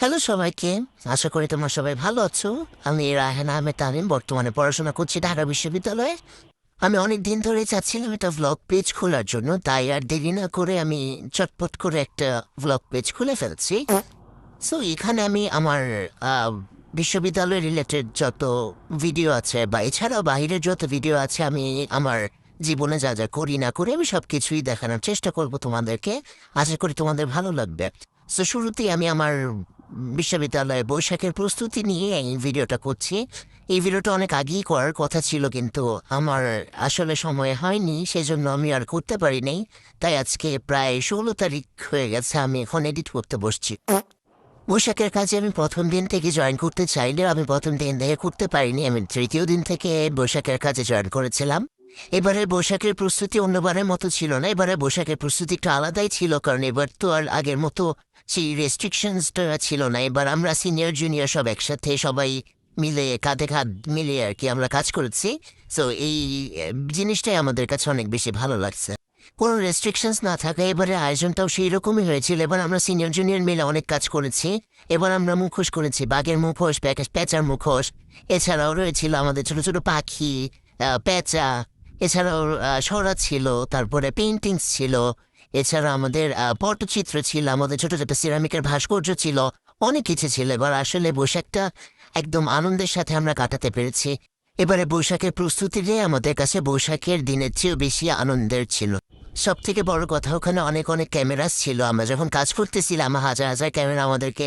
Hello সবাইকে। আশা করি তোমরা সবাই ভালো আছো। আমি রায়হান আহমেদ তামিম, বর্তমানে পড়াশোনা করছি ঢাকা বিশ্ববিদ্যালয়ে। আমি অনেক দিন ধরে চাচ্ছিলাম একটা ভ্লগ পেজ খোলার জন্য, তাই আর দেরি না করে আমি চটপট করে একটা ভ্লগ পেজ খুলে ফেলছি। সো এখানে আমি আমার বিশ্ববিদ্যালয় রিলেটেড যত ভিডিও আছে বা এছাড়াও বাইরের যত ভিডিও আছে, আমি আমার জীবনে যা যা করি না করি আমি সব কিছুই দেখানোর চেষ্টা করব তোমাদেরকে। আশা করি তোমাদের ভালো লাগবে। সো শুরুতেই আমি আমার বিশ্ববিদ্যালয়ে বৈশাখের প্রস্তুতি নিয়ে এই ভিডিওটা করছি। এই ভিডিওটা অনেক আগেই করার কথা ছিল, কিন্তু আমার আসলে সময় হয়নি, সেজন্য আমি আর করতে পারিনি। তাই আজকে প্রায় 16 তারিখ হয়ে গেছে, আমি এখন এডিট করতে বসছি। বৈশাখের কাজে আমি প্রথম দিন থেকে জয়েন করতে চাইলেও আমি প্রথম দিন থেকে করতে পারিনি। আমি তৃতীয় দিন থেকে বৈশাখের কাজে জয়েন করেছিলাম। এবারে বৈশাখের প্রস্তুতি অন্যবারের মতো ছিল না, এবারে বৈশাখের প্রস্তুতি একটু আলাদাই ছিল, কারণ এবার তো আর আগের মতো সেই রেস্ট্রিকশনসটা ছিল না। এবার আমরা সিনিয়র জুনিয়র সব একসাথে সবাই মিলে কাঁধে কাঁধ মিলিয়ে আর কি আমরা কাজ করেছি। সো এই জিনিসটাই আমাদের কাছে অনেক বেশি ভালো লাগছে। কোনো রেস্ট্রিকশনস না থাকা এবারে আয়োজনটাও সেই রকমই হয়েছিল। এবার আমরা সিনিয়র জুনিয়র মিলে অনেক কাজ করেছি। এবার আমরা মুখোশ করেছি, বাঘের মুখোশ, পেঁচার মুখোশ। এছাড়াও রয়েছিল আমাদের ছোট ছোট পাখি, পেঁচা। এছাড়াও সরা ছিল, তারপরে পেইন্টিংস ছিল। এছাড়া আমাদের পটচিত্র ছিল, আমাদের ছোট ছোট সিরামিকের ভাস্কর্য ছিল। অনেক কিছু ছিল। এবার আসলে বৈশাখটা একদম আনন্দের সাথে আমরা কাটাতে পেরেছি। এবারে বৈশাখের প্রস্তুতিটাই আমাদের কাছে বৈশাখের দিনের চেয়েও বেশি আনন্দের ছিল। সব থেকে বড় কথা, ওখানে অনেক অনেক ক্যামেরাস ছিল। আমরা যখন কাজ করতেছিলাম হাজার হাজার ক্যামেরা আমাদেরকে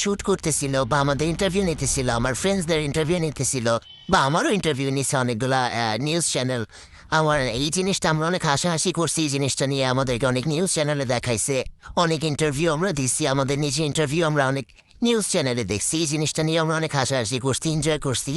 শ্যুট করতেছিল, বা আমাদের ইন্টারভিউ নিতেছিল, আমার ফ্রেন্ডসদের ইন্টারভিউ নিতেছিল, বা আমারও ইন্টারভিউ নিছে অনেকগুলা নিউজ চ্যানেল। আমার এই জিনিসটা আমরা অনেক হাসাহাসি করছি, এই জিনিসটা নিয়ে আমাদেরকে অনেক নিউজ চ্যানেলে দেখাইছে। অনেক ইন্টারভিউ আমরা দিচ্ছি, আমাদের নিজে ইন্টারভিউ আমরা অনেক নিউজ চ্যানেলে দেখছি। এই জিনিসটা নিয়ে আমরা অনেক হাসাহাসি করছি, এনজয় করছি।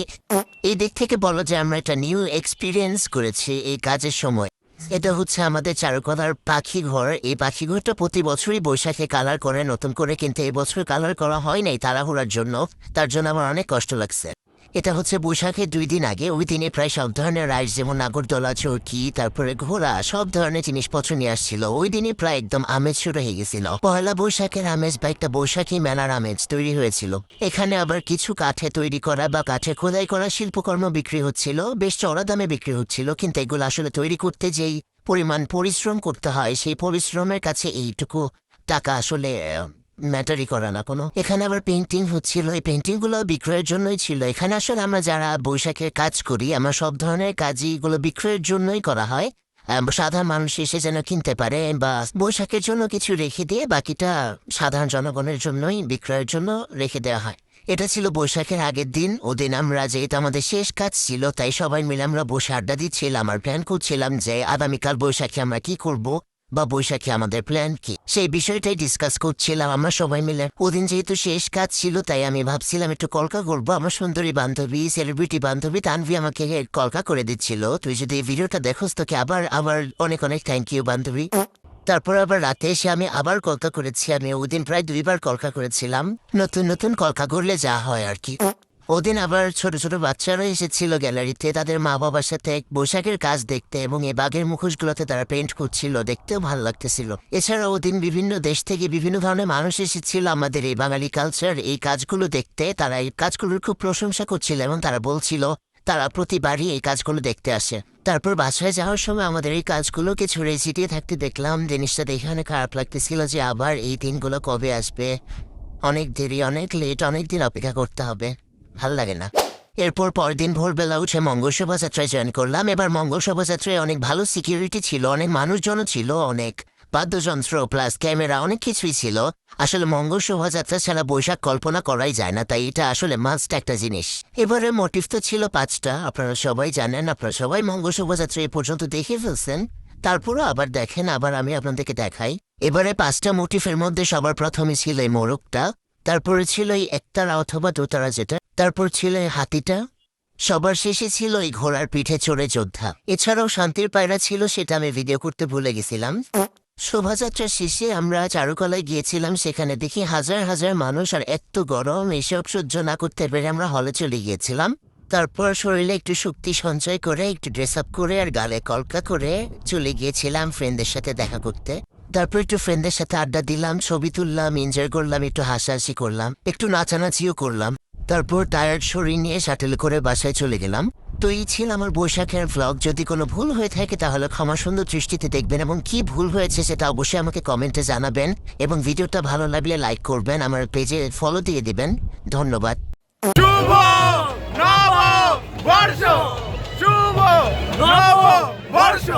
এই দিক থেকে বলো যে আমরা একটা নিউ এক্সপিরিয়েন্স করেছি এই কাজের সময়। এটা হচ্ছে আমাদের চারুকলার পাখি ঘর। এই পাখি ঘরটা প্রতি বছরই বৈশাখে কালার করে নতুন করে, কিন্তু এবছর কালার করা হয় নাই তাড়াহুড়ার জন্য। তার জন্য আমার অনেক কষ্ট লাগছে। এটা হচ্ছে বৈশাখের 2 দিন আগে। ওই দিনে প্রায় সব ধরনের রাইড, যেমন নাগরদোলা, চরকি, তারপরে ঘোড়া, সব ধরনের জিনিসপত্র নিয়ে আসছিল। ওই দিনে প্রায় একদম আমেজ শুরু হয়ে গেছিল। পয়লা বৈশাখের আমেজ বা একটা বৈশাখী মেলার আমেজ তৈরি হয়েছিল। এখানে আবার কিছু কাঠে তৈরি করা বা কাঠে খোদাই করা শিল্পকর্ম বিক্রি হচ্ছিল, বেশ চড়া দামে বিক্রি হচ্ছিল। কিন্তু এগুলো আসলে তৈরি করতে যেই পরিমাণ পরিশ্রম করতে হয়, সেই পরিশ্রমের কাছে এইটুকু টাকা আসলে ম্যাটারই করে না কোনো। এখানে আবার পেন্টিং হচ্ছিল, এই পেন্টিংগুলো বিক্রয়ের জন্যই ছিল। এখানে আসলে আমরা যারা বৈশাখের কাজ করি, আমরা সব ধরনের কাজই এগুলো বিক্রয়ের জন্যই করা হয়। সাধারণ মানুষ এসে যেন কিনতে পারে, বা বৈশাখের জন্য কিছু রেখে দিয়ে বাকিটা সাধারণ জনগণের জন্যই বিক্রয়ের জন্য রেখে দেওয়া হয়। এটা ছিল বৈশাখের আগের দিন। ওদিন আমরা, যেহেতু আমাদের শেষ কাজ ছিল, তাই সবাই মিলে আমরা বসে আড্ডা দিচ্ছিলাম আর প্ল্যান করছিলাম যে আগামীকাল বৈশাখে আমরা কি করব, বা বৈশাখে আমাদের প্ল্যান কি, সেই বিষয়টাই ডিসকাস করছিলাম আমরা সবাই মিলে। ওদিন যেহেতু শেষ কাজ ছিল, তাই আমি ভাবছিলাম একটু কলকা করবো। আমার সুন্দরী বান্ধবী, সেলিব্রিটি বান্ধবী তানভি আমাকে কলকা করে দিচ্ছিল। তুই যদি এই ভিডিওটা দেখোস, তোকে আবার আবার অনেক অনেক থ্যাংক ইউ বান্ধবী। তারপর আবার রাতে এসে আমি আবার কলকা করেছি। আমি ওদিন প্রায় 2বার কলকা করেছিলাম। নতুন নতুন কলকা করলে যা হয় আর কি। ওদিন আবার ছোট ছোট বাচ্চারা এসেছিল গ্যালারিতে, তাদের মা বাবার সাথে বৈশাখের কাজ দেখতে, এবং এই বাঘের মুখোশগুলোতে তারা পেন্ট করছিল, দেখতেও ভালো লাগতেছিল। এছাড়া ওদিন বিভিন্ন দেশ থেকে বিভিন্ন ধরনের মানুষ এসেছিল আমাদের এই বাঙালি কালচার এই কাজগুলো দেখতে। তারা এই কাজগুলোর খুব প্রশংসা করছিল, এবং তারা বলছিল তারা প্রতিবারই এই কাজগুলো দেখতে আসে। তারপর বাসায় যাওয়ার সময় আমাদের এই কাজগুলোকে ছড়িয়ে ছিটিয়ে থাকতে দেখলাম। জিনিসটা দেখে অনেক খারাপ লাগতেছিল যে আবার এই দিনগুলো কবে আসবে। অনেক দেরি, অনেক লেট, অনেক দিন অপেক্ষা করতে হবে। ভাল লাগে না। এরপর পরদিন ভোরবেলা উঠে মঙ্গল শোভাযাত্রায় জয়েন করলাম। এবার মঙ্গল শোভাযাত্রায় অনেক ভালো সিকিউরিটি ছিল, অনেক মানুষজনও ছিল, অনেক বাদ্যযন্ত্র প্লাস ক্যামেরা, অনেক কিছুই ছিল। আসলে মঙ্গল শোভাযাত্রা ছাড়া বৈশাখ কল্পনা করাই যায় না, তাই এটা আসলে মাস্ট একটা জিনিস। এবারে মোটিভ তো ছিল 5টা, আপনারা সবাই জানেন, আপনারা সবাই মঙ্গল শোভাযাত্রা এ পর্যন্ত দেখে ফেলছেন। তারপরও আবার দেখেন, আবার আমি আপনাদেরকে দেখাই। এবারে 5টা মোটিফের মধ্যে সবার প্রথমে ছিল এই মোরগটা, তারপরে ছিল এই একতারা অথবা দোতারা যেটা, তারপর ছিল এই হাতিটা, সবার শেষে ছিল এই ঘোড়ার পিঠে চড়ে যোদ্ধা। এছাড়াও শান্তির পায়রা ছিল, সেটা আমি ভিডিও করতে ভুলে গেছিলাম। শোভাযাত্রার শেষে আমরা চারুকলায় গিয়েছিলাম, সেখানে দেখি হাজার হাজার মানুষ, আর এত গরম, এসব সহ্য না করতে পেরে আমরা হলে চলে গিয়েছিলাম। তারপর শরীরে একটু শক্তি সঞ্চয় করে, একটু ড্রেস আপ করে আর গালে কলকা করে চলে গিয়েছিলাম ফ্রেন্ডদের সাথে দেখা করতে। তারপর একটু ফ্রেন্ডদের সাথে আড্ডা দিলাম, ছবি তুললাম, এনজয় করলাম, একটু হাসাহাসি করলাম, একটু নাচানাচিও করলাম। তারপর টায়ার্ড শরীর নিয়ে শাটেলে করে বাসায় চলে গেলাম। তো এই ছিল আমার বৈশাখের ভ্লগ। যদি কোনো ভুল হয়ে থাকে তাহলে ক্ষমা সুন্দর দৃষ্টিতে দেখবেন, এবং কি ভুল হয়েছে সেটা অবশ্যই আমাকে কমেন্টে জানাবেন, এবং ভিডিওটা ভালো লাগলে লাইক করবেন, আমার পেজে ফলো দিয়ে দিবেন। ধন্যবাদ। শুভ নববর্ষ, শুভ নববর্ষ।